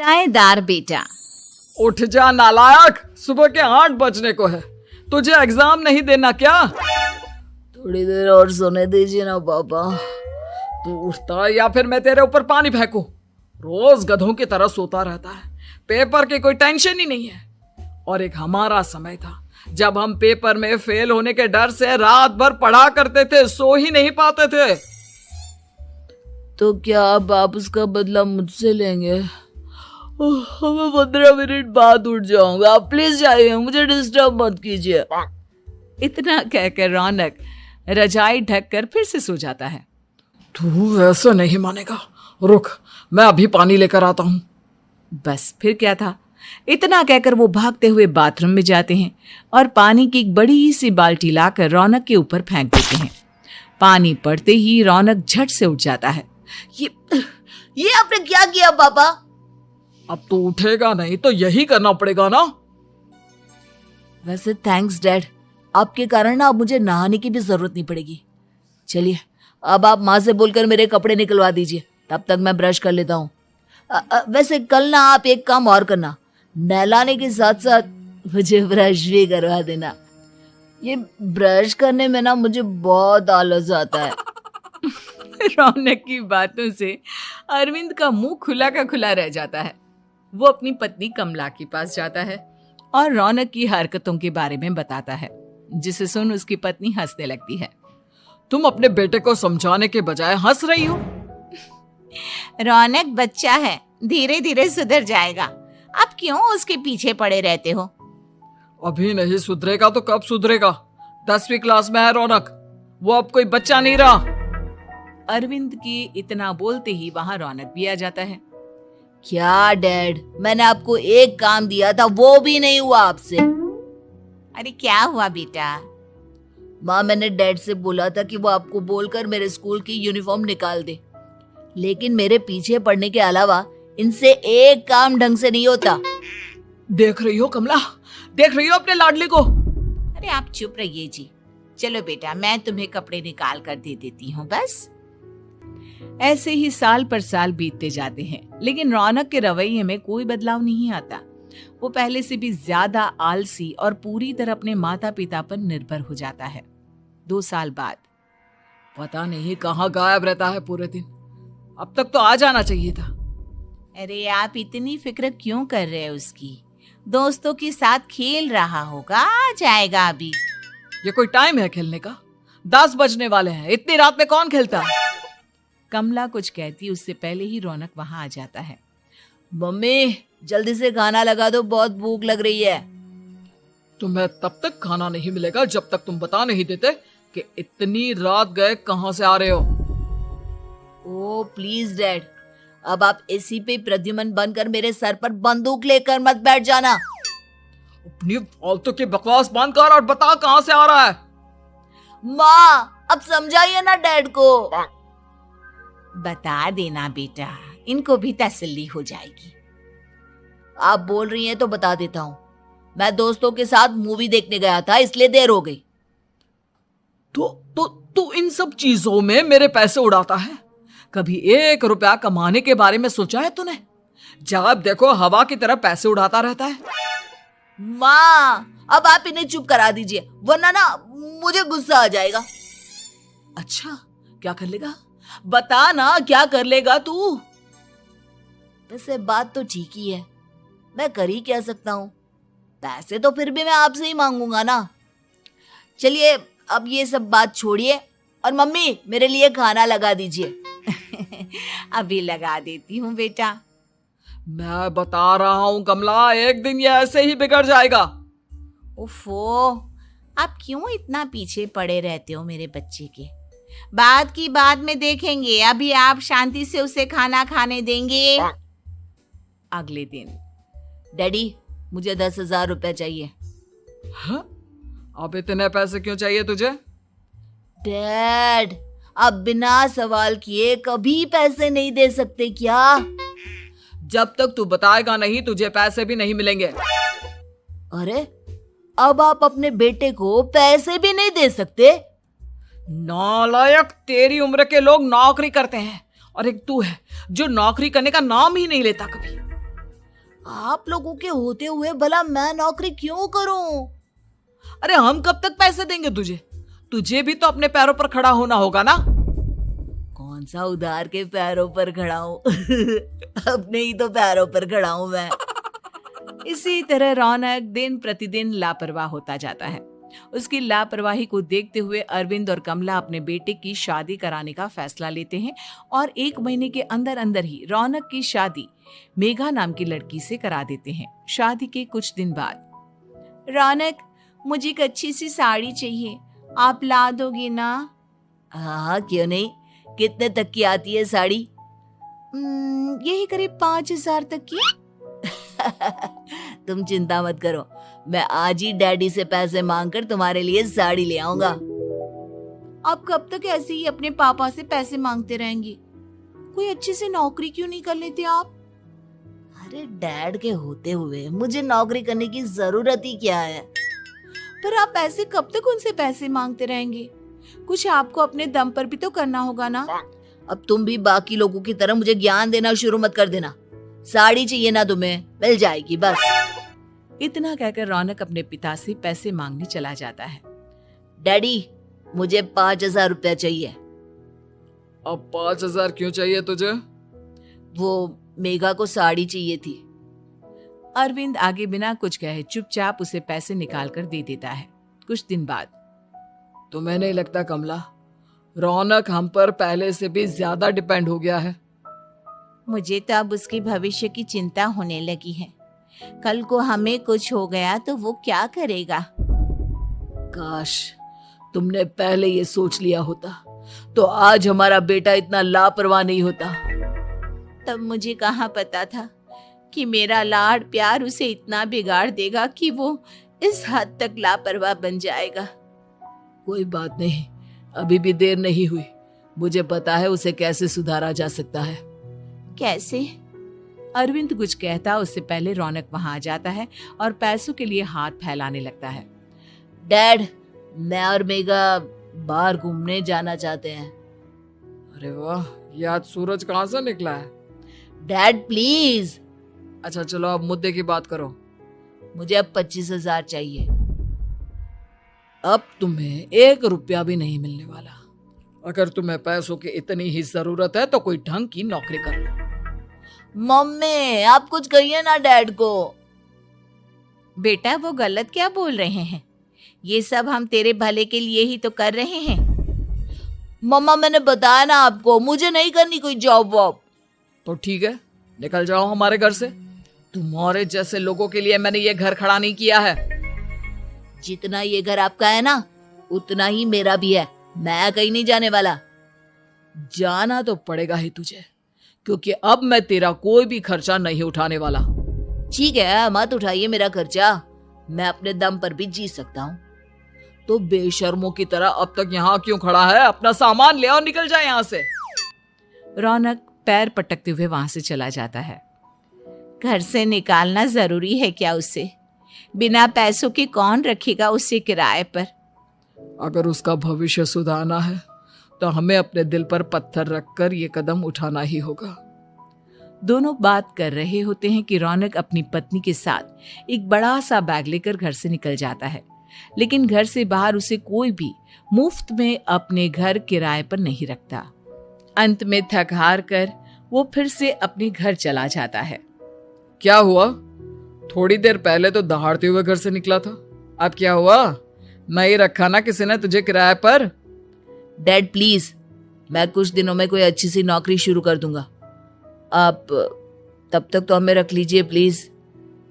किराएदार बेटा। उठ जा नालायक, सुबह के 8 बजने को है। तुझे एग्जाम नहीं देना क्या? थोड़ी देर और सोने दीजिए ना पापा। तू उठता या फिर मैं तेरे ऊपर पानी फेंकूं? रोज गधों की तरह सोता रहता है, पेपर की कोई टेंशन ही नहीं है। और एक हमारा समय था जब हम पेपर में फेल होने के डर से रात भर पढ़ा करते थे, सो ही नहीं पाते थे। तो क्या अब आप उसका बदला मुझसे लेंगे? मैं 15 मिनट बाद उठ जाऊंगा, आप प्लीज जाइए, मुझे डिस्टर्ब मत कीजिए। इतना कहकर रौनक रजाई ढककर फिर से सो जाता है। तू ऐसा नहीं मानेगा, रुक मैं अभी पानी लेकर आता हूं। बस फिर क्या था, इतना कहकर वो भागते हुए बाथरूम में जाते हैं और पानी की एक बड़ी सी बाल्टी लाकर रौनक के ऊपर फेंक देते हैं। पानी पड़ते ही रौनक झट से उठ जाता है। ये आपने क्या किया पापा? अब तो उठेगा नहीं तो यही करना पड़ेगा ना। वैसे थैंक्स डैड, आपके कारण ना अब मुझे नहाने की भी जरूरत नहीं पड़ेगी। चलिए अब आप माँ से बोलकर मेरे कपड़े निकलवा दीजिए, तब तक मैं ब्रश कर लेता हूँ। वैसे कल ना आप एक काम और करना, नहलाने के साथ साथ मुझे ब्रश भी करवा देना। ये ब्रश करने में ना मुझे बहुत आलस आता है। रौनक की बातों से अरविंद का मुंह खुला का खुला रह जाता है। वो अपनी पत्नी कमला के पास जाता है और रौनक की हरकतों के बारे में बताता है, जिसे सुन उसकी पत्नी हंसने लगती है। तुम अपने बेटे को समझाने के बजाय हंस रही हो। रौनक बच्चा है, धीरे धीरे सुधर जाएगा, आप क्यों उसके पीछे पड़े रहते हो? अभी नहीं सुधरेगा तो कब सुधरेगा? 10वीं क्लास में है रौनक, वो अब कोई बच्चा नहीं रहा। अरविंद की इतना बोलते ही वहां रौनक भी आ जाता है। क्या डैड, मैंने आपको एक काम दिया था, वो भी नहीं हुआ आपसे। अरे क्या हुआ बेटा? माँ, मैंने डैड से बोला था कि वो आपको बोलकर मेरे स्कूल की यूनिफॉर्म निकाल दे, लेकिन मेरे पीछे पड़ने के अलावा इनसे एक काम ढंग से नहीं होता। देख रही हो कमला, देख रही हो अपने लाडले को? अरे आप चुप रहिए जी। चलो बेटा, मैं तुम्हें कपड़े निकाल कर दे देती हूँ। बस ऐसे ही साल पर साल बीतते जाते हैं, लेकिन रौनक के रवैये में कोई बदलाव नहीं आता। वो पहले से भी ज्यादा आलसी और पूरी तरह अपने माता पिता पर निर्भर हो जाता है। 2 साल बाद पता नहीं कहाँ गायब रहता है पूरे दिन, अब तक तो आ जाना चाहिए था। अरे आप इतनी फिक्र क्यों कर रहे हैं उसकी? दोस्तों के साथ खेल रहा होगा, आ जाएगा अभी। ये कोई टाइम है खेलने का? 10 बजने वाले हैं, इतनी रात में कौन खेलता है? कमला कुछ कहती उससे पहले ही रौनक वहां आ जाता है। मम्मी जल्दी से खाना लगा दो, बहुत भूख लग रही है। तुम्हें तब तक खाना नहीं मिलेगा जब तक तुम बता नहीं देते कि इतनी रात गए कहां से आ रहे हो। ओ प्लीज डैड, अब आप एसी पे प्रद्युमन बनकर मेरे सर पर बंदूक लेकर मत बैठ जाना। अपनी फालतू की बकवास बंद कर और बता कहां से आ रहा है। माँ अब समझाइए ना डैड को। बता देना बेटा, इनको भी तसल्ली हो जाएगी। आप बोल रही हैं तो बता देता हूँ, मैं दोस्तों के साथ मूवी देखने गया था, इसलिए देर हो गई। तो इन सब चीजों में मेरे पैसे उड़ाता है? कभी 1 रुपया कमाने के बारे में सोचा है तूने? जब देखो हवा की तरह पैसे उड़ाता रहता है। माँ अब आप इन्हें चुप करा दीजिए, वरना ना मुझे गुस्सा आ जाएगा। अच्छा क्या कर लेगा? बता ना, क्या कर लेगा तू? वैसे बात तो ठीक ही है, मैं कर ही क्या सकता हूँ, पैसे तो फिर भी मैं आपसे ही मांगूंगा ना। चलिए अब ये सब बात छोड़िए और मम्मी मेरे लिए खाना लगा दीजिए। अभी लगा देती हूँ बेटा। मैं बता रहा हूँ कमला, एक दिन ये ऐसे ही बिगड़ जाएगा। ओफो, आप क्यों इतना पीछे पड़े रहते हो मेरे बच्चे के? बात की बाद में देखेंगे, अभी आप शांति से उसे खाना खाने देंगे। अगले दिन, डैडी मुझे 10,000 रुपए चाहिए। हाँ? अब इतने पैसे क्यों चाहिए तुझे? डैड आप बिना सवाल किए कभी पैसे नहीं दे सकते क्या? जब तक तू बताएगा नहीं तुझे पैसे भी नहीं मिलेंगे। अरे अब आप अपने बेटे को पैसे भी नहीं दे सकते? नालायक, तेरी उम्र के लोग नौकरी करते हैं और एक तू है जो नौकरी करने का नाम ही नहीं लेता कभी। आप लोगों के होते हुए भला मैं नौकरी क्यों करूं? अरे हम कब तक पैसे देंगे तुझे? तुझे भी तो अपने पैरों पर खड़ा होना होगा ना। कौन सा उधार के पैरों पर खड़ा हूं? अपने ही तो पैरों पर खड़ा हूं मैं। इसी तरह रौनक दिन प्रतिदिन लापरवाह होता जाता है। उसकी लापरवाही को देखते हुए अरविंद और कमला अपने बेटे की शादी कराने का फैसला लेते हैं और 1 महीने के अंदर अंदर ही रौनक की शादी मेघा नाम की लड़की से करा देते हैं। शादी के कुछ दिन बाद, रौनक, मुझे एक अच्छी सी साड़ी चाहिए, आप ला दोगे ना? हाँ, क्यों नहीं। कितने तक की आती है साड़ी? यही करीब 5,000 तक की। तुम चिंता मत करो, मैं आज ही डैडी से पैसे मांगकर तुम्हारे लिए साड़ी ले आऊंगा। आप कब तक ऐसे ही अपने पापा से पैसे मांगते रहेंगी? कोई अच्छी सी नौकरी क्यों नहीं कर लेते आप? अरे डैड के होते हुए मुझे नौकरी करने की जरूरत ही क्या है? पर आप ऐसे कब तक उनसे पैसे मांगते रहेंगे? कुछ आपको अपने दम पर भी तो करना होगा ना। अब तुम भी बाकी लोगों की तरह मुझे ज्ञान देना शुरू मत कर देना। साड़ी चाहिए ना तुम्हें, मिल जाएगी बस। इतना कहकर रौनक अपने पिता से पैसे मांगने चला जाता है। डैडी, मुझे 5,000 रुपया चाहिए। अब 5,000 क्यों चाहिए तुझे? वो मेघा को साड़ी चाहिए थी। अरविंद आगे बिना कुछ कहे चुपचाप उसे पैसे निकाल कर दे देता है। कुछ दिन बाद, तुम्हें नहीं लगता कमला, रौनक हम पर पहले से भी ज्यादा डिपेंड हो गया है? मुझे तो अब उसके भविष्य की चिंता होने लगी है। कल को हमें कुछ हो गया तो वो क्या करेगा? काश तुमने पहले ये सोच लिया होता तो आज हमारा बेटा इतना लापरवाह नहीं होता। तब मुझे कहाँ पता था कि मेरा लाड प्यार उसे इतना बिगाड़ देगा कि वो इस हद तक लापरवाह बन जाएगा। कोई बात नहीं, अभी भी देर नहीं हुई। मुझे पता है उसे कैसे सुधारा जा सकता है। कैसे? अरविंद कुछ कहता उससे पहले रौनक वहां आ जाता है और पैसों के लिए हाथ फैलाने लगता है। डैड, मैं और मेघा बाहर घूमने जाना चाहते हैं। अरे वाह, ये आज सूरज कहाँ से निकला है? Dad please. अच्छा चलो अब मुद्दे की बात करो। मुझे अब 25,000 चाहिए। अब तुम्हें 1 रुपया भी नहीं मिलने वाला। अगर तुम्हें पैसों की इतनी ही जरूरत है तो कोई ढंग की नौकरी कर लो। मम्मी, आप कुछ कहिए ना डैड को। बेटा, वो गलत क्या बोल रहे हैं? ये सब हम तेरे भले के लिए ही तो कर रहे हैं। मम्मा, मैंने बताया ना आपको, मुझे नहीं करनी कोई जॉब वॉब। तो ठीक है, निकल जाओ हमारे घर से। तुम्हारे जैसे लोगों के लिए मैंने ये घर खड़ा नहीं किया है। जितना ये घर आपका है ना, उतना ही मेरा भी है। मैं कहीं नहीं जाने वाला। जाना तो पड़ेगा ही तुझे, क्योंकि अब मैं तेरा कोई भी खर्चा नहीं उठाने वाला। ठीक है, मत उठाइए मेरा खर्चा, मैं अपने दम पर भी जी सकता हूँ। तो बेशर्मों की तरह अब तक यहाँ क्यों खड़ा है? अपना सामान ले और निकल जाए यहाँ से। रौनक पैर पटकते हुए वहां से चला जाता है। घर से निकालना जरूरी है क्या उसे? बिना पैसों के कौन रखेगा उसे किराए पर? अगर उसका भविष्य सुधारना है तो हमें अपने दिल पर पत्थर रखकर ये कदम उठाना ही होगा। दोनों बात कर रहे होते हैं कि रौनक अपनी पत्नी के साथ एक बड़ा सा बैग लेकर घर से निकल जाता है, लेकिन घर से बाहर उसे कोई भी मुफ्त में अपने घर किराए पर नहीं रखता। अंत में थक हार कर वो फिर से अपने घर चला जाता है। क्या हुआ? थोड़ी देर पहले तो दहाड़ते हुए घर से निकला था, अब क्या हुआ? नहीं रखा ना किसी ने तुझे किराए पर? डैड प्लीज, मैं कुछ दिनों में कोई अच्छी सी नौकरी शुरू कर दूंगा। आप तब तक तो हमें रख लीजिए प्लीज।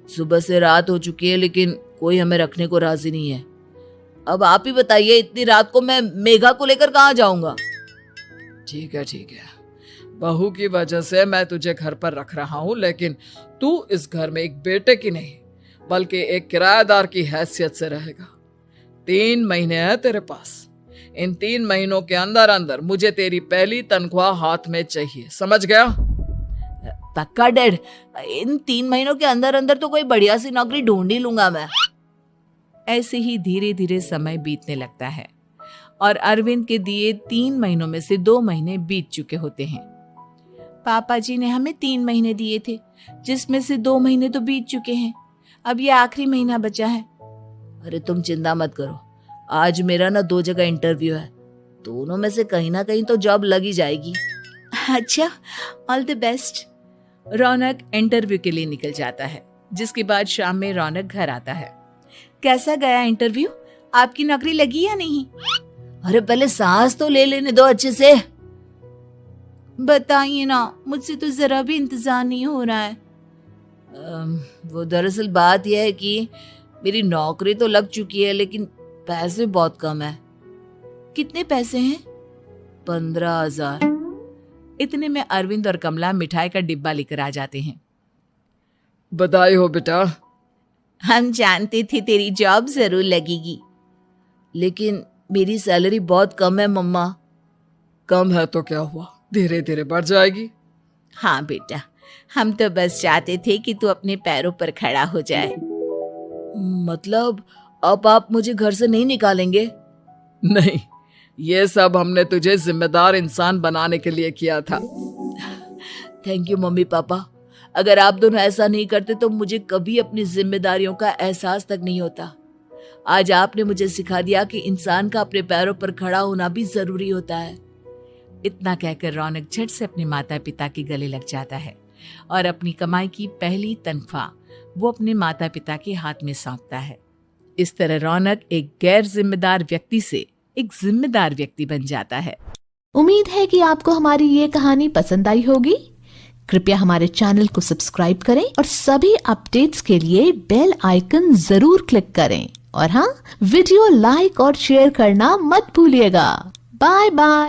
सुबह से रात हो चुकी है लेकिन कोई हमें रखने को राजी नहीं है। अब आप ही बताइए, इतनी रात को मैं मेघा को लेकर कहाँ जाऊंगा? ठीक है, बहू की वजह से मैं तुझे घर पर रख रहा हूँ, लेकिन तू इस घर में एक बेटे की नहीं बल्कि एक किराएदार की हैसियत से रहेगा। 3 महीने है तेरे पास। इन 3 महीनों के अंदर अंदर मुझे तेरी पहली तनख्वाह हाथ में चाहिए, समझ गया? पक्का डैड, इन 3 महीनों के अंदर अंदर तो कोई बढ़िया सी नौकरी ढूंढ ही लूंगा मैं। ऐसे ही धीरे धीरे समय बीतने लगता है और अरविंद के दिए 3 महीनों में से 2 महीने बीत चुके होते हैं। पापा जी ने हमें 3 महीने दिए थे, जिसमें से 2 महीने तो बीत चुके हैं। अब ये आखिरी महीना बचा है। अरे तुम चिंता मत करो, आज मेरा ना 2 जगह इंटरव्यू है, दोनों में से कहीं ना कहीं तो जॉब लगी जाएगी। अच्छा, all the best. Raunak interview के लिए निकल जाता है, जिसके बाद शाम में रौनक घर आता है। कैसा गया इंटरव्यू? आपकी नौकरी लगी या नहीं? अरे पहले सांस तो ले लेने दो अच्छे से। बताइए ना, मुझसे तो जरा भी इंतजार नहीं हो रहा है। वो दरअसल बात यह है कि मेरी नौकरी तो लग चुकी है, लेकिन पैसे बहुत कम है। कितने पैसे हैं? 15,000। इतने में अरविंद और कमला मिठाई का डिब्बा लेकर आ जाते हैं। बधाई हो बेटा। हम जानते थे तेरी जॉब जरूर लगेगी। लेकिन मेरी सैलरी बहुत कम है मम्मा। कम है तो क्या हुआ, धीरे धीरे बढ़ जाएगी। हाँ बेटा, हम तो बस चाहते थे कि तू अपने पैरों पर खड़ा हो जाए। मतलब अब आप मुझे घर से नहीं निकालेंगे? नहीं, ये सब हमने तुझे जिम्मेदार इंसान बनाने के लिए किया था। Thank you mummy papa. अगर आप दोनों ऐसा नहीं करते तो मुझे कभी अपनी जिम्मेदारियों का एहसास तक नहीं होता। आज आपने मुझे सिखा दिया कि इंसान का अपने पैरों पर खड़ा होना भी जरूरी होता है। इतना कहकर रौनक झट से अपने माता पिता के गले लग जाता है और अपनी कमाई की पहली तनख्वाह वो अपने माता पिता के हाथ में सौंपता है। इस तरह रौनक एक गैर जिम्मेदार व्यक्ति से एक जिम्मेदार व्यक्ति बन जाता है। उम्मीद है कि आपको हमारी ये कहानी पसंद आई होगी। कृपया हमारे चैनल को सब्सक्राइब करें और सभी अपडेट्स के लिए बेल आइकन जरूर क्लिक करें। और हाँ, वीडियो लाइक और शेयर करना मत भूलिएगा। Bye bye.